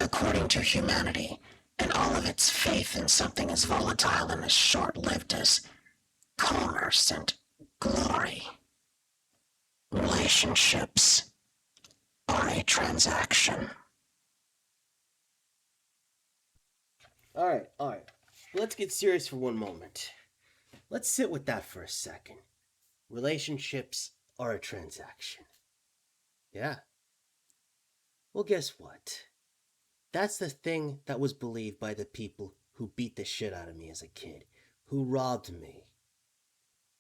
according to humanity, and all of its faith in something as volatile and as short-lived as commerce and glory. Relationships are a transaction. All right. Let's get serious for one moment. Let's sit with that for a second. Relationships are a transaction. Yeah. Well, guess what? That's the thing that was believed by the people who beat the shit out of me as a kid, who robbed me,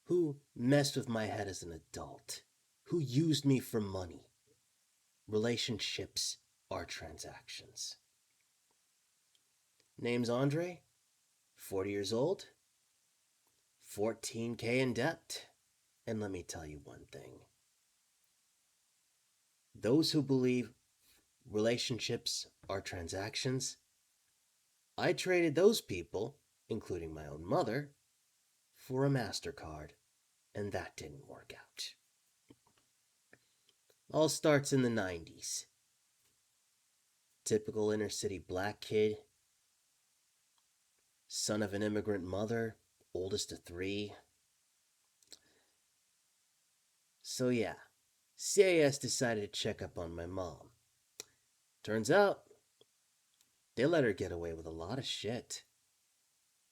who messed with my head as an adult, who used me for money. Relationships are transactions. Name's Andre, 40 years old, 14K in debt, and let me tell you one thing. Those who believe relationships are transactions, I traded those people, including my own mother, for a Mastercard, and that didn't work out. All starts in the 90s. Typical inner city black kid, son of an immigrant mother, oldest of three. So yeah, CAS decided to check up on my mom. Turns out, they let her get away with a lot of shit.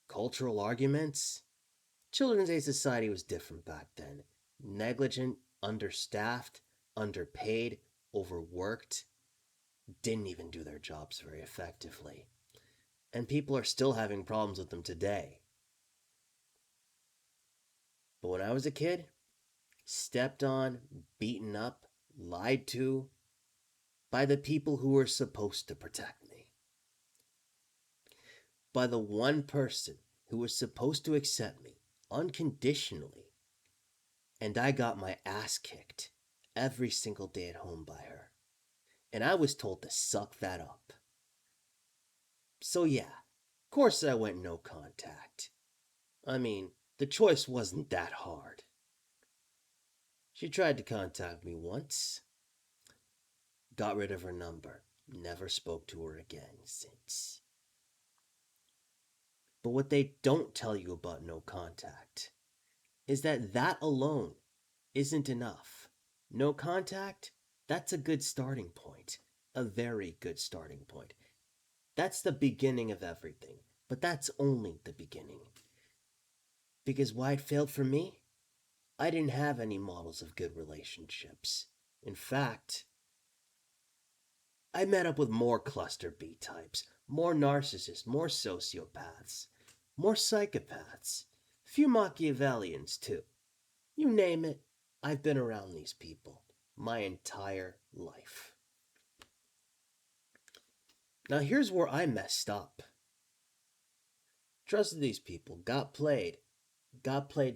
Cultural arguments. Children's Aid Society was different back then. Negligent, understaffed, underpaid, overworked, didn't even do their jobs very effectively. And people are still having problems with them today. But when I was a kid, stepped on, beaten up, lied to by the people who were supposed to protect me. By the one person who was supposed to accept me unconditionally. And I got my ass kicked every single day at home by her. And I was told to suck that up. So yeah, of course I went no contact. I mean, the choice wasn't that hard. She tried to contact me once. Got rid of her number. Never spoke to her again since. But what they don't tell you about no contact is that that alone isn't enough. No contact, that's a good starting point. A very good starting point. That's the beginning of everything. But that's only the beginning. Because why it failed for me? I didn't have any models of good relationships. In fact, I met up with more cluster B types, more narcissists, more sociopaths, more psychopaths, a few Machiavellians too. You name it, I've been around these people my entire life. Now here's where I messed up. Trusted these people, got played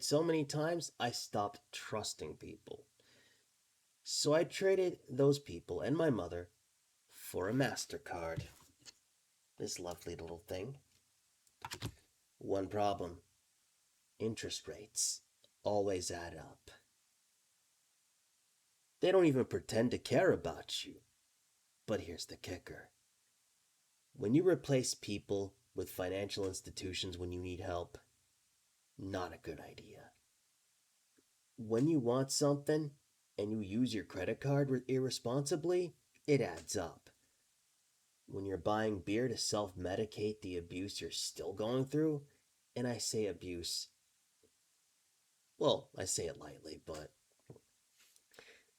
so many times, I stopped trusting people. So I traded those people and my mother for a Mastercard. This lovely little thing. One problem. Interest rates always add up. They don't even pretend to care about you. But here's the kicker. When you replace people with financial institutions when you need help, not a good idea. When you want something and you use your credit card irresponsibly, it adds up. When you're buying beer to self-medicate the abuse you're still going through, and I say abuse, well, I say it lightly, but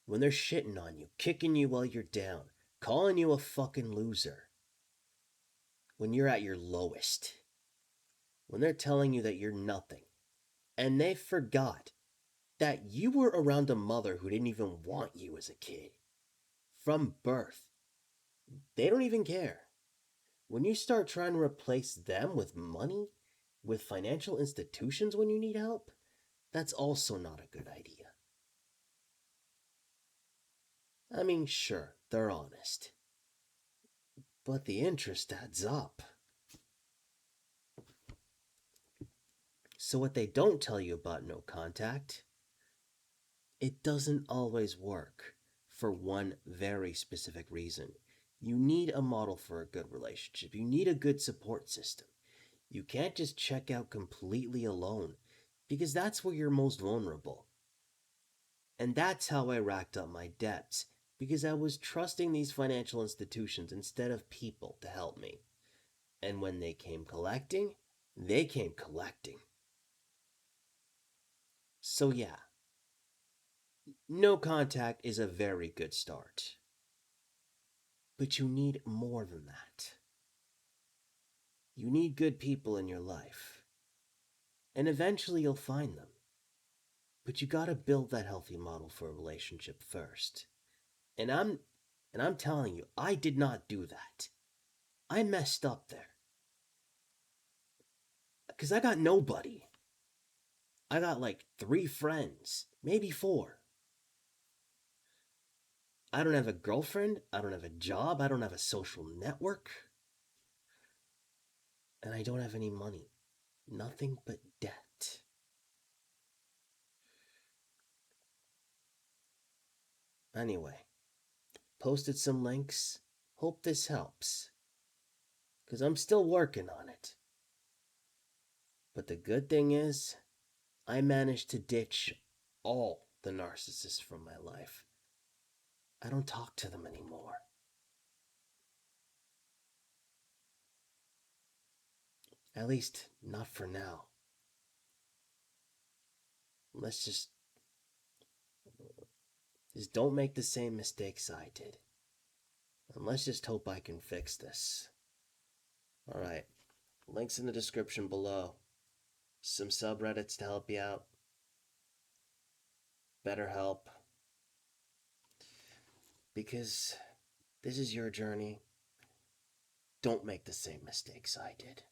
when they're shitting on you, kicking you while you're down, calling you a fucking loser, when you're at your lowest, when they're telling you that you're nothing, and they forgot that you were around a mother who didn't even want you as a kid. From birth. They don't even care. When you start trying to replace them with money, with financial institutions when you need help, that's also not a good idea. I mean, sure, they're honest. But the interest adds up. So what they don't tell you about no contact, it doesn't always work for one very specific reason. You need a model for a good relationship. You need a good support system. You can't just check out completely alone because that's where you're most vulnerable. And that's how I racked up my debts because I was trusting these financial institutions instead of people to help me. And when they came collecting, they came collecting. So, yeah, no contact is a very good start. But you need more than that. You need good people in your life. And eventually you'll find them. But you gotta build that healthy model for a relationship first. And I'm telling you, I did not do that. I messed up there. Cause I got nobody. I got like 3 friends, maybe 4. I don't have a girlfriend, I don't have a job, I don't have a social network. And I don't have any money. Nothing but debt. Anyway, posted some links. Hope this helps. Because I'm still working on it. But the good thing is, I managed to ditch all the narcissists from my life. I don't talk to them anymore. At least, not for now. Let's just don't make the same mistakes I did. And let's just hope I can fix this. Alright, links in the description below. Some subreddits to help you out. BetterHelp. Because this is your journey. Don't make the same mistakes I did.